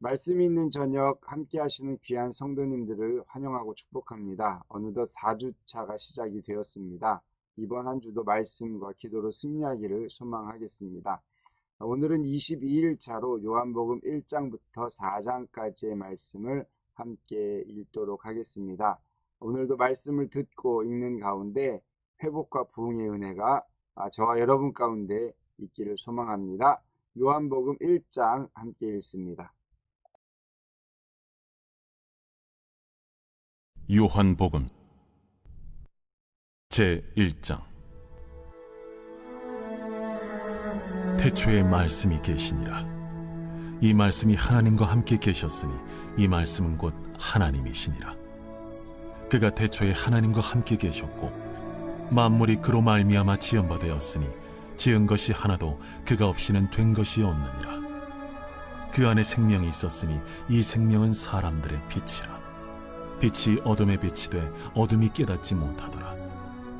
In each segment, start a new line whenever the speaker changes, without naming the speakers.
말씀이 있는 저녁 함께 하시는 귀한 성도님들을 환영하고 축복합니다. 어느덧 4주차가 시작이 되었습니다. 이번 한 주도 말씀과 기도로 승리하기를 소망하겠습니다. 오늘은 22일 차로 요한복음 1장부터 4장까지의 말씀을 함께 읽도록 하겠습니다. 오늘도 말씀을 듣고 읽는 가운데 회복과 부흥의 은혜가 저와 여러분 가운데 있기를 소망합니다. 요한복음 1장 함께 읽습니다.
요한복음 제1장. 태초에 말씀이 계시니라. 이 말씀이 하나님과 함께 계셨으니 이 말씀은 곧 하나님이시니라. 그가 태초에 하나님과 함께 계셨고 만물이 그로 말미암아 지은 바 되었으니 지은 것이 하나도 그가 없이는 된 것이 없느니라. 그 안에 생명이 있었으니 이 생명은 사람들의 빛이라. 빛이 어둠에 빛이 돼 어둠이 깨닫지 못하더라.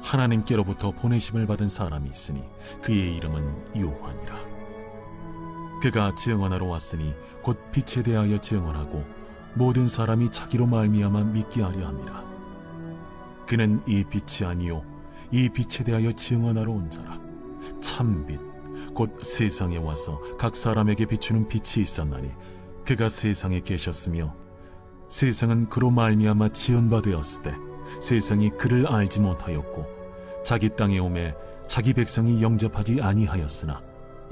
하나님께로부터 보내심을 받은 사람이 있으니 그의 이름은 요한이라. 그가 증언하러 왔으니 곧 빛에 대하여 증언하고 모든 사람이 자기로 말미암아 믿게 하려 함이라. 그는 이 빛이 아니요 이 빛에 대하여 증언하러 온 자라. 참빛 곧 세상에 와서 각 사람에게 비추는 빛이 있었나니 그가 세상에 계셨으며 세상은 그로 말미암아 지은 바 되었을 때 세상이 그를 알지 못하였고 자기 땅에 오매 자기 백성이 영접하지 아니하였으나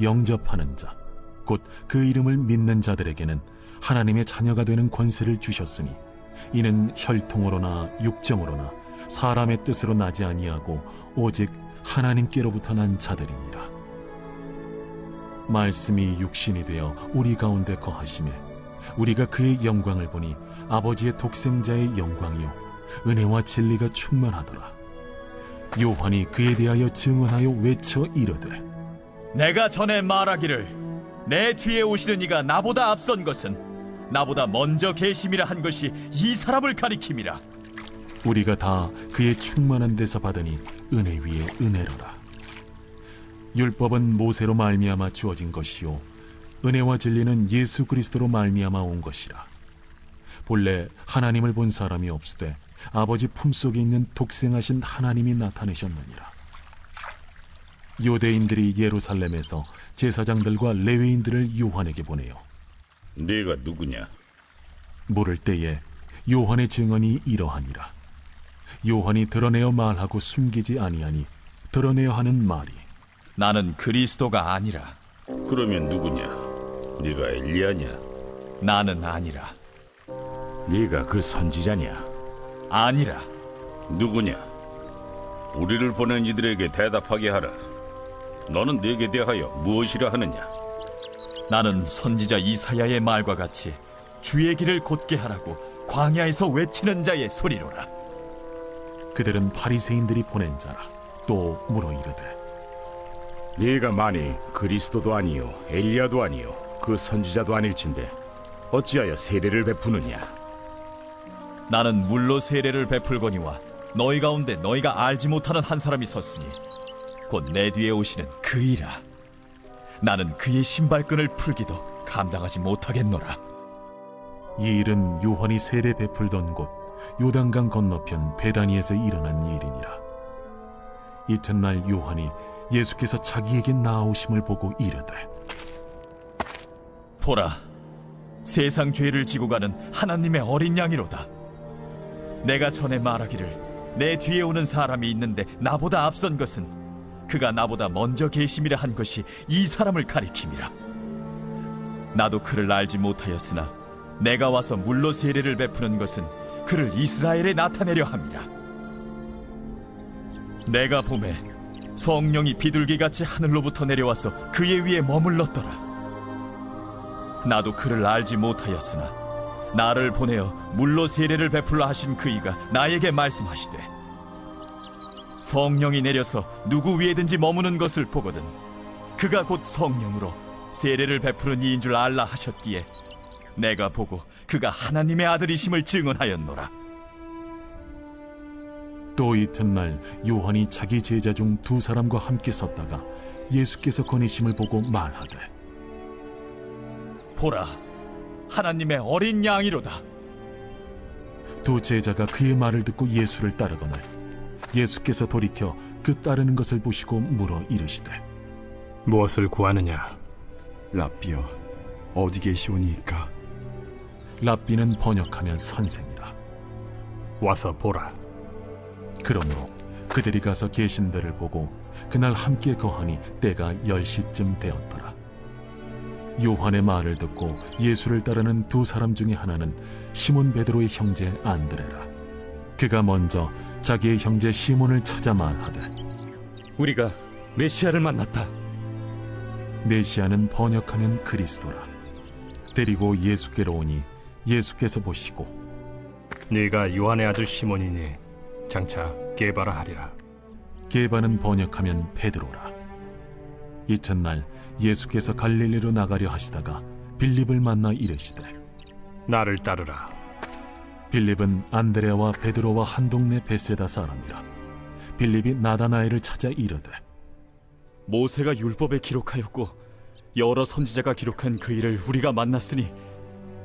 영접하는 자 곧 그 이름을 믿는 자들에게는 하나님의 자녀가 되는 권세를 주셨으니 이는 혈통으로나 육정으로나 사람의 뜻으로 나지 아니하고 오직 하나님께로부터 난 자들이니라. 말씀이 육신이 되어 우리 가운데 거하시매 우리가 그의 영광을 보니 아버지의 독생자의 영광이요 은혜와 진리가 충만하더라. 요한이 그에 대하여 증언하여 외쳐 이르되
내가 전에 말하기를 내 뒤에 오시는 이가 나보다 앞선 것은 나보다 먼저 계심이라 한 것이 이 사람을 가리킴이라.
우리가 다 그의 충만한 데서 받으니 은혜 위에 은혜로라. 율법은 모세로 말미암아 주어진 것이요 은혜와 진리는 예수 그리스도로 말미암아 온 것이라. 본래 하나님을 본 사람이 없으되 아버지 품속에 있는 독생하신 하나님이 나타내셨느니라. 유대인들이 예루살렘에서 제사장들과 레위인들을 요한에게 보내요.
네가 누구냐?
물을 때에 요한의 증언이 이러하니라. 요한이 드러내어 말하고 숨기지 아니하니 드러내어 하는 말이
나는 그리스도가 아니라.
그러면 누구냐? 네가 엘리야냐?
나는 아니라.
네가 그 선지자냐?
아니라.
누구냐? 우리를 보낸 이들에게 대답하게 하라. 너는 네게 대하여 무엇이라 하느냐?
나는 선지자 이사야의 말과 같이 주의 길을 곧게 하라고 광야에서 외치는 자의 소리로라.
그들은 바리새인들이 보낸 자라. 또 물어 이르되
네가 만일 그리스도도 아니요 엘리야도 아니요 그 선지자도 아닐진데 어찌하여 세례를 베푸느냐?
나는 물로 세례를 베풀거니와 너희 가운데 너희가 알지 못하는 한 사람이 섰으니 곧 내 뒤에 오시는 그이라. 나는 그의 신발끈을 풀기도 감당하지 못하겠노라.
이 일은 요한이 세례 베풀던 곳 요단강 건너편 베다니에서 일어난 일이니라. 이튿날 요한이 예수께서 자기에게 나아오심을 보고 이르되
보라, 세상 죄를 지고 가는 하나님의 어린 양이로다. 내가 전에 말하기를 내 뒤에 오는 사람이 있는데 나보다 앞선 것은 그가 나보다 먼저 계심이라 한 것이 이 사람을 가리킴이라. 나도 그를 알지 못하였으나 내가 와서 물로 세례를 베푸는 것은 그를 이스라엘에 나타내려 함이라. 내가 보매 성령이 비둘기같이 하늘로부터 내려와서 그의 위에 머물렀더라. 나도 그를 알지 못하였으나 나를 보내어 물로 세례를 베풀라 하신 그이가 나에게 말씀하시되 성령이 내려서 누구 위에든지 머무는 것을 보거든 그가 곧 성령으로 세례를 베푸는 이인 줄 알라 하셨기에 내가 보고 그가 하나님의 아들이심을 증언하였노라.
또 이튿날 요한이 자기 제자 중 2사람과 함께 섰다가 예수께서 거니심을 보고 말하되
보라, 하나님의 어린 양이로다.
두 제자가 그의 말을 듣고 예수를 따르거늘 예수께서 돌이켜 그 따르는 것을 보시고 물어 이르시되
무엇을 구하느냐?
랍비여, 어디 계시오니이까?
랍비는 번역하면 선생이라.
와서 보라.
그러므로 그들이 가서 계신 데를 보고 그날 함께 거하니 때가 10시쯤 되었더라. 요한의 말을 듣고 예수를 따르는 두 사람 중에 하나는 시몬 베드로의 형제 안드레라. 그가 먼저 자기의 형제 시몬을 찾아 말하되
우리가 메시아를 만났다.
메시아는 번역하면 그리스도라. 데리고 예수께로 오니 예수께서 보시고
네가 요한의 아들 시몬이니 장차 게바라 하리라.
게바는 번역하면 베드로라. 이튿날 예수께서 갈릴리로 나가려 하시다가 빌립을 만나 이르시되
나를 따르라.
빌립은 안드레와 베드로와 한 동네 베세다 사람이라. 빌립이 나다나엘을 찾아 이르되
모세가 율법에 기록하였고 여러 선지자가 기록한 그 일을 우리가 만났으니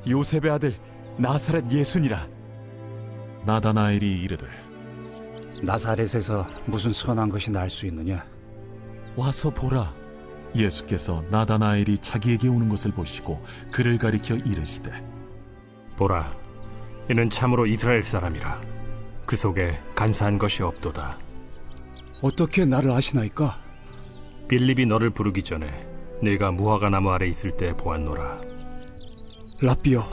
요셉의 아들 나사렛 예수니라.
나다나엘이 이르되
나사렛에서 무슨 선한 것이 날 수 있느냐?
와서 보라.
예수께서 나다나엘이 자기에게 오는 것을 보시고 그를 가리켜 이르시되
보라, 이는 참으로 이스라엘 사람이라. 그 속에 간사한 것이 없도다.
어떻게 나를 아시나이까?
빌립이 너를 부르기 전에 네가 무화과 나무 아래 있을 때 보았노라.
랍비여,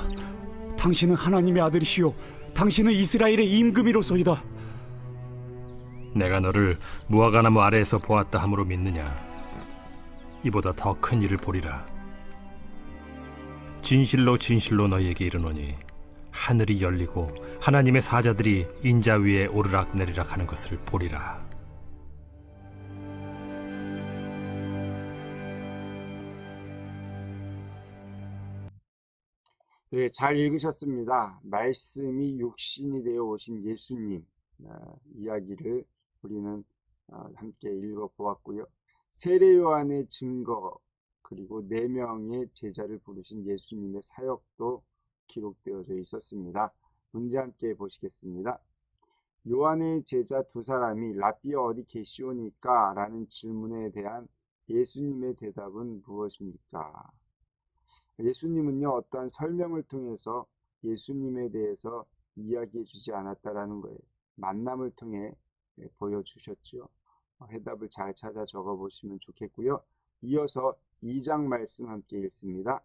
당신은 하나님의 아들이시오. 당신은 이스라엘의 임금이로소이다.
내가 너를 무화과 나무 아래에서 보았다 함으로 믿느냐? 이보다 더 큰 일을 보리라. 진실로 진실로 너희에게 이르노니 하늘이 열리고 하나님의 사자들이 인자 위에 오르락 내리락 하는 것을 보리라.
네, 잘 읽으셨습니다. 말씀이 육신이 되어 오신 예수님 이야기를 우리는 함께 읽어보았고요. 세례 요한의 증거 그리고 4명의 제자를 부르신 예수님의 사역도 기록되어져 있었습니다. 문제 함께 보시겠습니다. 요한의 제자 두 사람이 랍비여 어디 계시오니까? 라는 질문에 대한 예수님의 대답은 무엇입니까? 예수님은요, 어떠한 설명을 통해서 예수님에 대해서 이야기해 주지 않았다라는 거예요. 만남을 통해 보여주셨죠. 해답을 잘 찾아 적어 보시면 좋겠고요. 이어서 2장 말씀 함께 읽습니다.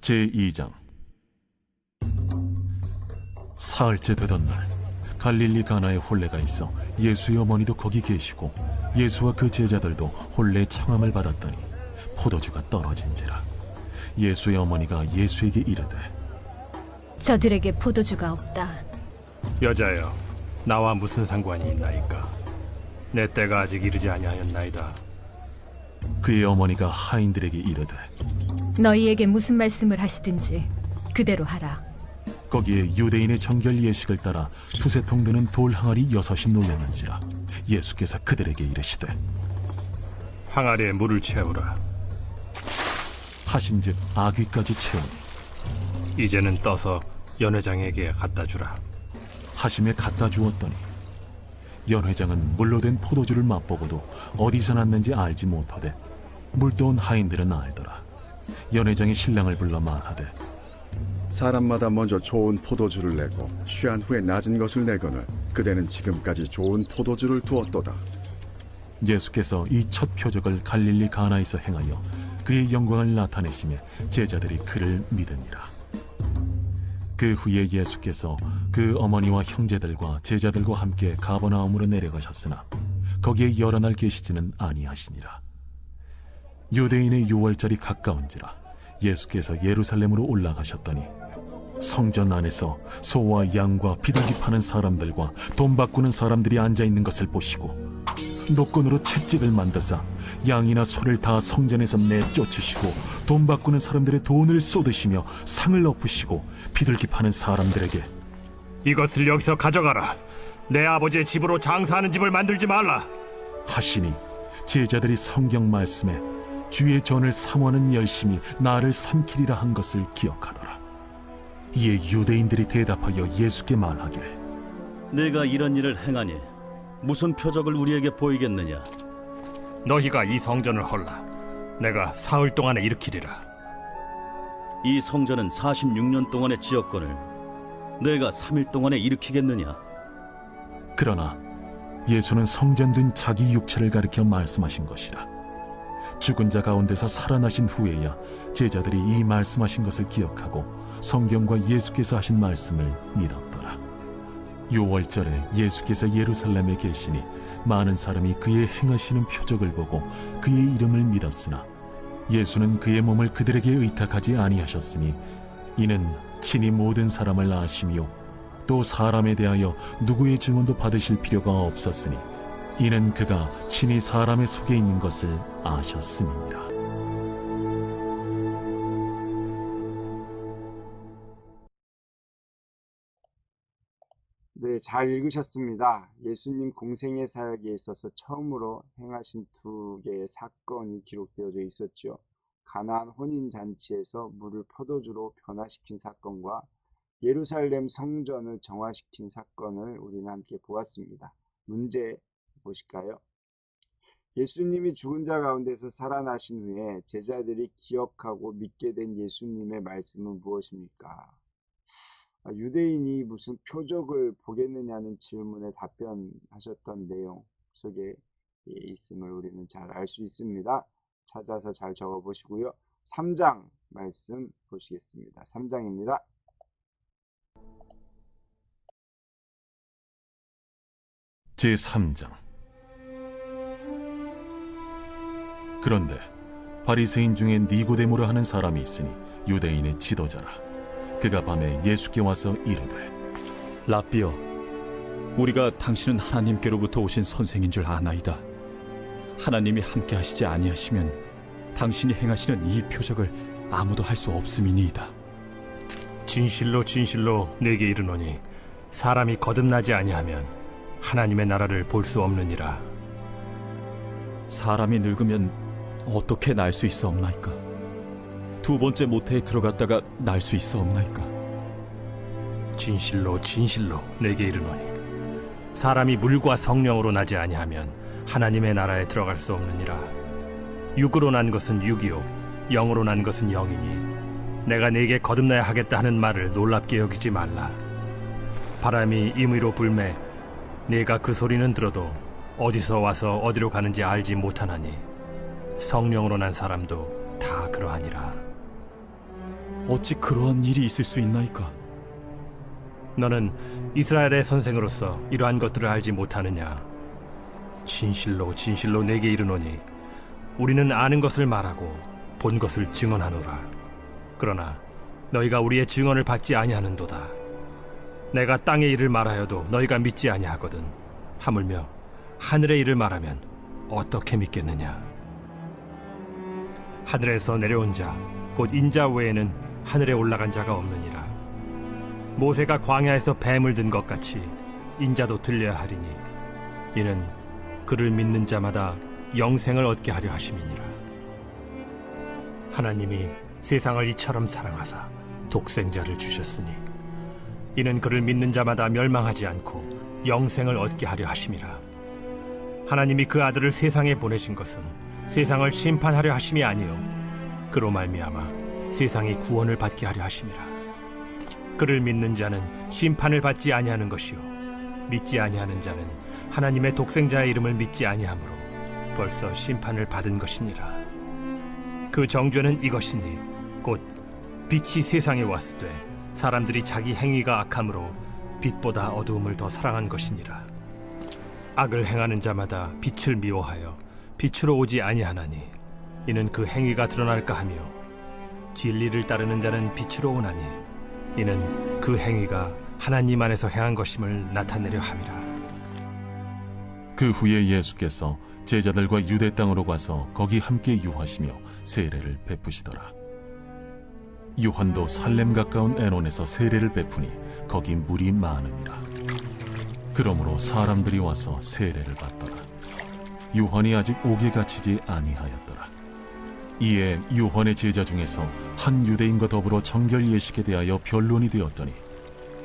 제2장. 사흘째 되던 날 갈릴리 가나에 혼례가 있어 예수의 어머니도 거기 계시고 예수와 그 제자들도 혼례 청함을 받았더니 포도주가 떨어진지라. 예수의 어머니가 예수에게 이르되
저들에게 포도주가 없다.
여자여, 나와 무슨 상관이 있나이까? 내 때가 아직 이르지 아니하였나이다.
그의 어머니가 하인들에게 이르되
너희에게 무슨 말씀을 하시든지 그대로 하라.
거기에 유대인의 정결 예식을 따라 두세 통 되는 돌 항아리 6이 놓였는지라. 예수께서 그들에게 이르시되
항아리에 물을 채우라.
하신즉 아귀까지 채우니
이제는 떠서 연회장에게 갖다 주라.
하심에 갖다 주었더니 연회장은 물로 된 포도주를 맛보고도 어디서 났는지 알지 못하되 물도온 하인들은 알더라. 연회장이 신랑을 불러 말하되
사람마다 먼저 좋은 포도주를 내고 취한 후에 낮은 것을 내거늘 그대는 지금까지 좋은 포도주를 두었도다.
예수께서 이 첫 표적을 갈릴리 가나에서 행하여 그의 영광을 나타내시며 제자들이 그를 믿으니라. 그 후에 예수께서 그 어머니와 형제들과 제자들과 함께 가버나움으로 내려가셨으나 거기에 여러 날 계시지는 아니하시니라. 유대인의 유월절이 가까운지라 예수께서 예루살렘으로 올라가셨더니 성전 안에서 소와 양과 비둘기 파는 사람들과 돈 바꾸는 사람들이 앉아있는 것을 보시고 노건으로 채찍을 만드사 양이나 소를 다 성전에서 내쫓으시고 돈 바꾸는 사람들의 돈을 쏟으시며 상을 엎으시고 비둘기 파는 사람들에게
이것을 여기서 가져가라. 내 아버지의 집으로 장사하는 집을 만들지 말라.
하시니 제자들이 성경 말씀에 주의 전을 삼원은 열심히 나를 삼키리라 한 것을 기억하더라. 이에 유대인들이 대답하여 예수께 말하기를
내가 이런 일을 행하니 무슨 표적을 우리에게 보이겠느냐?
너희가 이 성전을 헐라. 내가 사흘 동안에 일으키리라.
이 성전은 46년 동안의 지역권을 내가 3일 동안에 일으키겠느냐?
그러나 예수는 성전된 자기 육체를 가리켜 말씀하신 것이라. 죽은 자 가운데서 살아나신 후에야 제자들이 이 말씀하신 것을 기억하고 성경과 예수께서 하신 말씀을 믿었더라. 유월절에 예수께서 예루살렘에 계시니 많은 사람이 그의 행하시는 표적을 보고 그의 이름을 믿었으나 예수는 그의 몸을 그들에게 의탁하지 아니하셨으니 이는 친히 모든 사람을 아시며 또 사람에 대하여 누구의 증언도 받으실 필요가 없었으니 이는 그가 친히 사람의 속에 있는 것을 아셨음이니라.
네, 잘 읽으셨습니다. 예수님 공생의 사역에 있어서 처음으로 행하신 두 개의 사건이 기록되어져 있었죠. 가나안 혼인잔치에서 물을 포도주로 변화시킨 사건과 예루살렘 성전을 정화시킨 사건을 우리는 함께 보았습니다. 문제 보실까요? 예수님이 죽은 자 가운데서 살아나신 후에 제자들이 기억하고 믿게 된 예수님의 말씀은 무엇입니까? 유대인이 무슨 표적을 보겠느냐는 질문에 답변하셨던 내용 속에 있음을 우리는 잘 알 수 있습니다. 찾아서 잘 적어보시고요. 3장 말씀 보시겠습니다. 3장입니다.
제3장. 그런데 바리새인 중에 니고데모라 하는 사람이 있으니 유대인의 지도자라. 그가 밤에 예수께 와서 이르되
라삐여, 우리가 당신은 하나님께로부터 오신 선생인 줄 아나이다. 하나님이 함께 하시지 아니하시면 당신이 행하시는 이 표적을 아무도 할 수 없음이니이다.
진실로 진실로 내게 이르노니 사람이 거듭나지 아니하면 하나님의 나라를 볼 수 없느니라.
사람이 늙으면 어떻게 날 수 있사옵나이까? 두 번째 모태에 들어갔다가 날 수 있사옵나이까?
진실로 진실로 내게 이르노니 사람이 물과 성령으로 나지 아니하면 하나님의 나라에 들어갈 수 없느니라. 육으로 난 것은 육이요 영으로 난 것은 영이니 내가 네게 거듭나야 하겠다 하는 말을 놀랍게 여기지 말라. 바람이 임의로 불매 네가 그 소리는 들어도 어디서 와서 어디로 가는지 알지 못하나니 성령으로 난 사람도 다 그러하니라.
어찌 그러한 일이 있을 수 있나이까?
너는 이스라엘의 선생으로서 이러한 것들을 알지 못하느냐? 진실로 진실로 내게 이르노니 우리는 아는 것을 말하고 본 것을 증언하노라. 그러나 너희가 우리의 증언을 받지 아니하는도다. 내가 땅의 일을 말하여도 너희가 믿지 아니하거든. 하물며 하늘의 일을 말하면 어떻게 믿겠느냐? 하늘에서 내려온 자 곧 인자 외에는 하늘에 올라간 자가 없느니라. 모세가 광야에서 뱀을 든 것 같이 인자도 들려야 하리니 이는 그를 믿는 자마다 영생을 얻게 하려 하심이니라. 하나님이 세상을 이처럼 사랑하사 독생자를 주셨으니 이는 그를 믿는 자마다 멸망하지 않고 영생을 얻게 하려 하심이라. 하나님이 그 아들을 세상에 보내신 것은 세상을 심판하려 하심이 아니요 그로 말미암아 세상이 구원을 받게 하려 하심이라. 그를 믿는 자는 심판을 받지 아니하는 것이요 믿지 아니하는 자는 하나님의 독생자의 이름을 믿지 아니하므로 벌써 심판을 받은 것이니라. 그 정죄는 이것이니 곧 빛이 세상에 왔으되 사람들이 자기 행위가 악함으로 빛보다 어두움을 더 사랑한 것이니라. 악을 행하는 자마다 빛을 미워하여 빛으로 오지 아니하나니 이는 그 행위가 드러날까 하며 진리를 따르는 자는 빛으로 오나니 이는 그 행위가 하나님 안에서 행한 것임을 나타내려 함이라.
그 후에 예수께서 제자들과 유대 땅으로 가서 거기 함께 유하시며 세례를 베푸시더라. 요한도 살렘 가까운 에논에서 세례를 베푸니 거기 물이 많으니라. 그러므로 사람들이 와서 세례를 받더라. 요한이 아직 옥에 갇히지 아니하였더라. 이에 요한의 제자 중에서 한 유대인과 더불어 정결 예식에 대하여 변론이 되었더니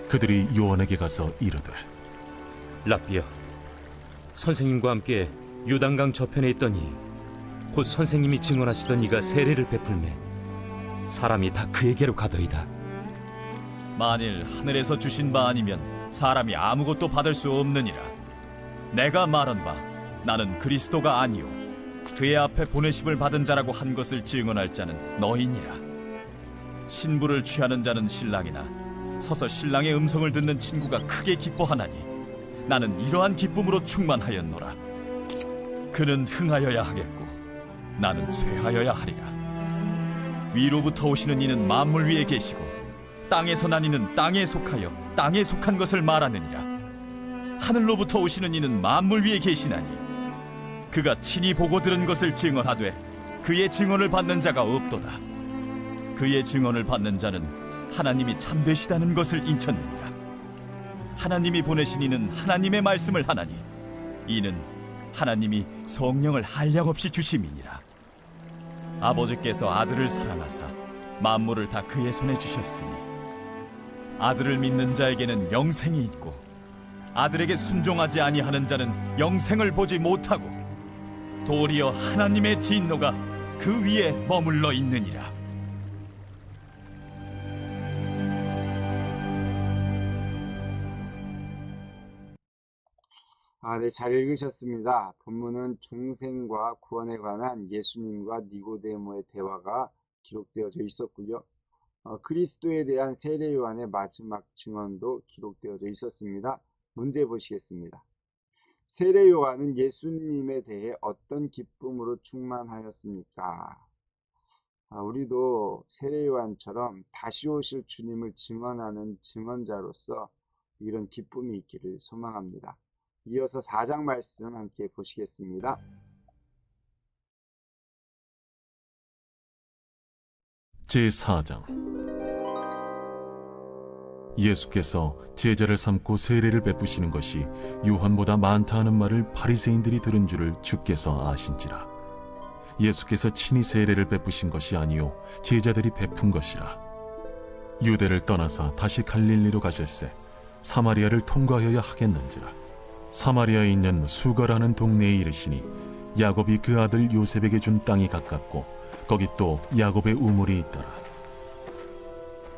그들이 요한에게 가서 이르되,
랍비여, 선생님과 함께 요단강 저편에 있더니 곧 선생님이 증언하시던 이가 세례를 베풀매 사람이 다 그에게로 가더이다.
만일 하늘에서 주신 바 아니면 사람이 아무것도 받을 수 없느니라. 내가 말한 바 나는 그리스도가 아니요 그의 앞에 보내심을 받은 자라고 한 것을 증언할 자는 너희니라. 신부를 취하는 자는 신랑이나 서서 신랑의 음성을 듣는 친구가 크게 기뻐하나니 나는 이러한 기쁨으로 충만하였노라. 그는 흥하여야 하겠고 나는 쇠하여야 하리라. 위로부터 오시는 이는 만물 위에 계시고 땅에서 난 이는 땅에 속하여 땅에 속한 것을 말하느니라. 하늘로부터 오시는 이는 만물 위에 계시나니 그가 친히 보고 들은 것을 증언하되 그의 증언을 받는 자가 없도다. 그의 증언을 받는 자는 하나님이 참되시다는 것을 인쳤느니라. 하나님이 보내신 이는 하나님의 말씀을 하나니 이는 하나님이 성령을 한량없이 주심이니라. 아버지께서 아들을 사랑하사 만물을 다 그의 손에 주셨으니 아들을 믿는 자에게는 영생이 있고 아들에게 순종하지 아니하는 자는 영생을 보지 못하고 도리어 하나님의 진노가 그 위에 머물러 있느니라.
네, 잘 읽으셨습니다. 본문은 중생과 구원에 관한 예수님과 니고데모의 대화가 기록되어져 있었고요. 그리스도에 대한 세례 요한의 마지막 증언도 기록되어져 있었습니다. 문제 보시겠습니다. 세례 요한은 예수님에 대해 어떤 기쁨으로 충만하였습니까? 우리도 세례 요한처럼 다시 오실 주님을 증언하는 증언자로서 이런 기쁨이 있기를 소망합니다. 이어서 4장 말씀 함께 보시겠습니다.
제4장. 예수께서 제자를 삼고 세례를 베푸시는 것이 요한보다 많다 하는 말을 바리새인들이 들은 줄을 주께서 아신지라. 예수께서 친히 세례를 베푸신 것이 아니요 제자들이 베푼 것이라. 유대를 떠나사 다시 갈릴리로 가실새 사마리아를 통과하여야 하겠는지라. 사마리아에 있는 수가라는 동네에 이르시니 야곱이 그 아들 요셉에게 준 땅이 가깝고 거기 또 야곱의 우물이 있더라.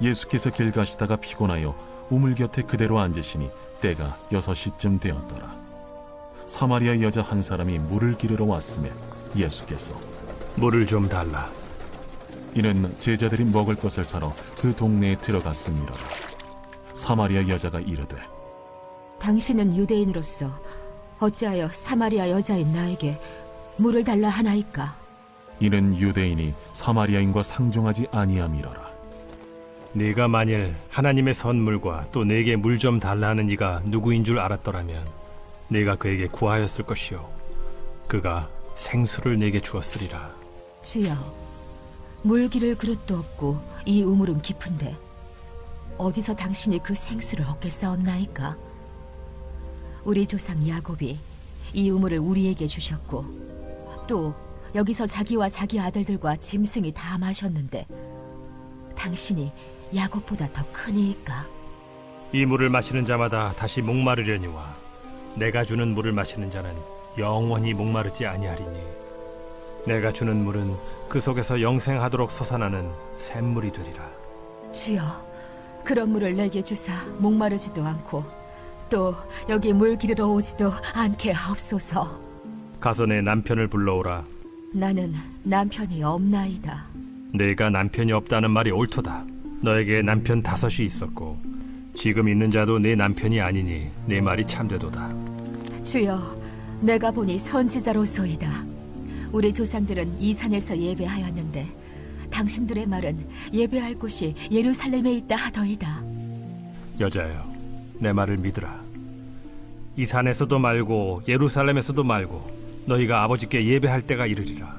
예수께서 길 가시다가 피곤하여 우물 곁에 그대로 앉으시니 때가 6시쯤 되었더라. 사마리아 여자 한 사람이 물을 기르러 왔으며 예수께서
물을 좀 달라.
이는 제자들이 먹을 것을 사러 그 동네에 들어갔음이라. 사마리아 여자가 이르되
당신은 유대인으로서 어찌하여 사마리아 여자인 나에게 물을 달라 하나이까?
이는 유대인이 사마리아인과 상종하지 아니함이로라.
네가 만일 하나님의 선물과 또 내게 물 좀 달라 하는 이가 누구인 줄 알았더라면 네가 그에게 구하였을 것이요 그가 생수를 내게 주었으리라.
주여, 물 기를 그릇도 없고 이 우물은 깊은데 어디서 당신이 그 생수를 얻겠사옵나이까? 우리 조상 야곱이 이 우물을 우리에게 주셨고 또 여기서 자기와 자기 아들들과 짐승이 다 마셨는데 당신이 야곱보다 더 크니까?
이 물을 마시는 자마다 다시 목마르려니와 내가 주는 물을 마시는 자는 영원히 목마르지 아니하리니 내가 주는 물은 그 속에서 영생하도록 솟아나는 샘물이 되리라.
주여, 그런 물을 내게 주사 목마르지도 않고 또 여기 물 기르러 오지도 않게 하옵소서.
가서 내 남편을 불러오라.
나는 남편이 없나이다.
내가 남편이 없다는 말이 옳도다. 너에게 남편 5이 있었고 지금 있는 자도 내 남편이 아니니 내 말이 참되도다.
주여, 내가 보니 선지자로소이다. 우리 조상들은 이 산에서 예배하였는데 당신들의 말은 예배할 곳이 예루살렘에 있다 하더이다.
여자여, 내 말을 믿으라. 이 산에서도 말고 예루살렘에서도 말고 너희가 아버지께 예배할 때가 이르리라.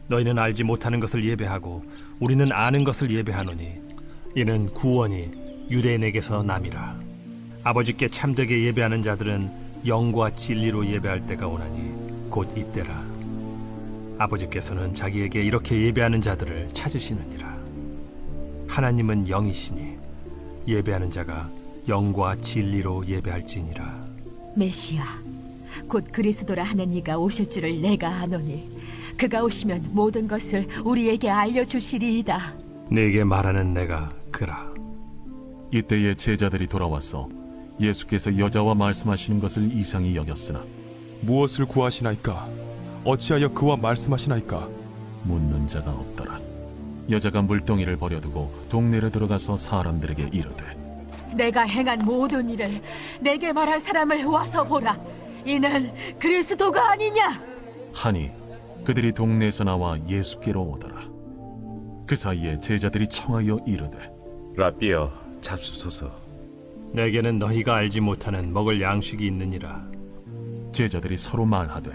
너희는 알지 못하는 것을 예배하고 우리는 아는 것을 예배하노니 이는 구원이 유대인에게서 남이라. 아버지께 참되게 예배하는 자들은 영과 진리로 예배할 때가 오나니 곧 이때라. 아버지께서는 자기에게 이렇게 예배하는 자들을 찾으시느니라. 하나님은 영이시니 예배하는 자가 영과 진리로 예배할지니라.
메시아, 곧 그리스도라 하는 이가 오실 줄을 내가 아노니 그가 오시면 모든 것을 우리에게 알려주시리이다.
네게 말하는 내가 그라.
이때에 제자들이 돌아와서 예수께서 여자와 말씀하시는 것을 이상히 여겼으나
무엇을 구하시나이까? 어찌하여 그와 말씀하시나이까?
묻는 자가 없더라. 여자가 물동이를 버려두고 동네로 들어가서 사람들에게 이르되
내가 행한 모든 일을 내게 말한 사람을 와서 보라. 이는 그리스도가 아니냐?
하니 그들이 동네에서 나와 예수께로 오더라. 그 사이에 제자들이 청하여 이르되
라삐여, 잡수소서.
내게는 너희가 알지 못하는 먹을 양식이 있느니라.
제자들이 서로 말하되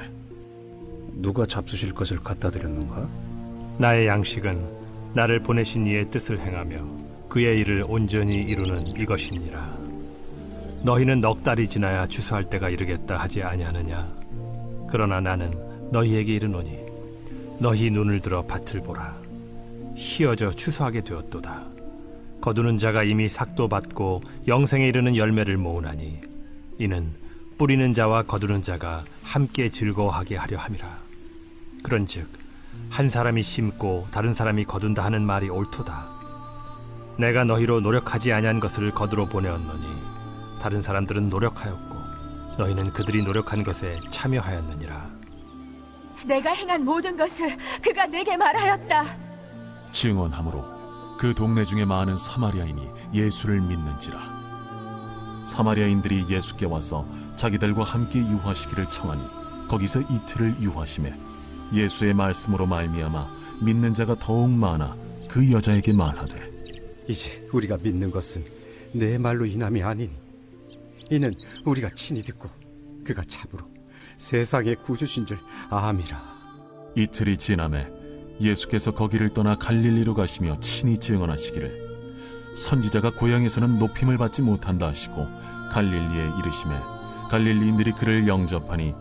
누가 잡수실 것을 갖다 드렸는가?
나의 양식은 나를 보내신 이의 뜻을 행하며 그의 일을 온전히 이루는 이것이니라. 너희는 넉 달이 지나야 추수할 때가 이르겠다 하지 아니하느냐? 그러나 나는 너희에게 이르노니 너희 눈을 들어 밭을 보라. 희어져 추수하게 되었도다. 거두는 자가 이미 삭도 받고 영생에 이르는 열매를 모으나니 이는 뿌리는 자와 거두는 자가 함께 즐거워하게 하려 함이라. 그런즉 한 사람이 심고 다른 사람이 거둔다 하는 말이 옳도다. 내가 너희로 노력하지 아니한 것을 거두러 보내었노니 다른 사람들은 노력하였고 너희는 그들이 노력한 것에 참여하였느니라.
내가 행한 모든 것을 그가 내게 말하였다.
증언하므로 그 동네 중에 많은 사마리아인이 예수를 믿는지라. 사마리아인들이 예수께 와서 자기들과 함께 유하시기를 청하니 거기서 이틀을 유하심에 예수의 말씀으로 말미암아 믿는 자가 더욱 많아 그 여자에게 말하되
이제 우리가 믿는 것은 내 말로 인함이 아니니 이는 우리가 친히 듣고 그가 참으로 세상의 구주신 줄 암이라.
이틀이 지남에 예수께서 거기를 떠나 갈릴리로 가시며 친히 증언하시기를 선지자가 고향에서는 높임을 받지 못한다 하시고 갈릴리에 이르시매 갈릴리인들이 그를 영접하니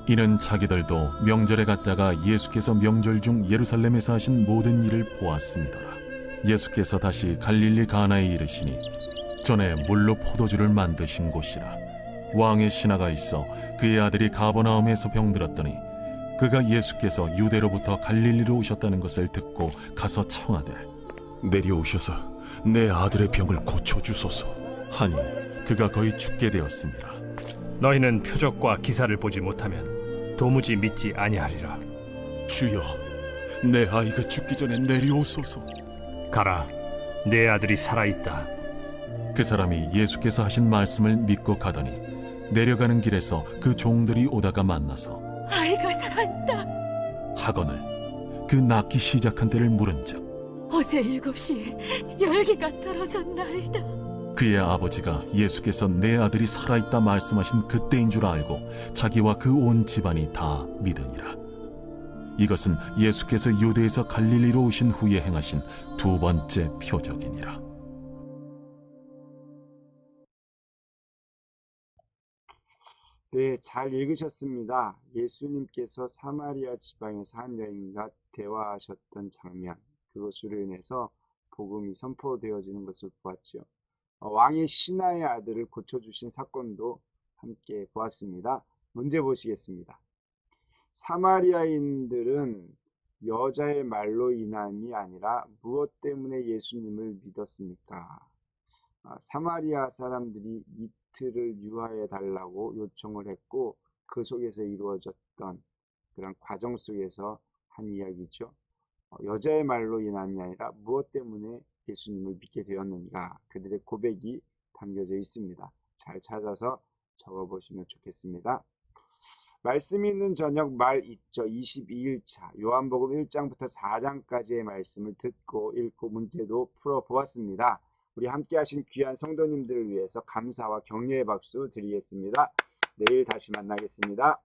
이는 자기들도 명절에 갔다가 예수께서 명절 중 예루살렘에서 하신 모든 일을 보았습니다라. 예수께서 다시 갈릴리 가나에 이르시니 전에 물로 포도주를 만드신 곳이라. 왕의 신하가 있어 그의 아들이 가버나움에서 병들었더니 그가 예수께서 유대로부터 갈릴리로 오셨다는 것을 듣고 가서 청하되
내려오셔서 내 아들의 병을 고쳐주소서
하니 그가 거의 죽게 되었습니다.
너희는 표적과 기사를 보지 못하면 도무지 믿지 아니하리라.
주여, 내 아이가 죽기 전에 내려오소서.
가라, 내 아들이 살아있다.
그 사람이 예수께서 하신 말씀을 믿고 가더니 내려가는 길에서 그 종들이 오다가 만나서
아이가 살아있다
하거늘 그 낳기 시작한 때를 물은즉
어제 7시에 열기가 떨어졌나이다.
그의 아버지가 예수께서 내 아들이 살아있다 말씀하신 그때인 줄 알고 자기와 그 온 집안이 다 믿으니라. 이것은 예수께서 유대에서 갈릴리로 오신 후에 행하신 두 번째 표적이니라.
네, 잘 읽으셨습니다. 예수님께서 사마리아 지방에서 한 여인과 대화하셨던 장면, 그것으로 인해서 복음이 선포되어지는 것을 보았죠. 왕의 신하의 아들을 고쳐주신 사건도 함께 보았습니다. 문제 보시겠습니다. 사마리아인들은 여자의 말로 인함이 아니라 무엇 때문에 예수님을 믿었습니까? 사마리아 사람들이 이틀을 유하해 달라고 요청을 했고 그 속에서 이루어졌던 그런 과정 속에서 한 이야기죠. 여자의 말로 인함이 아니라 무엇 때문에 예수님을 믿게 되었는가, 그들의 고백이 담겨져 있습니다. 잘 찾아서 적어보시면 좋겠습니다. 말씀 있는 저녁 말 있죠. 22일차 요한복음 1장부터 4장까지의 말씀을 듣고 읽고 문제도 풀어보았습니다. 우리 함께 하신 귀한 성도님들을 위해서 감사와 격려의 박수 드리겠습니다. 내일 다시 만나겠습니다.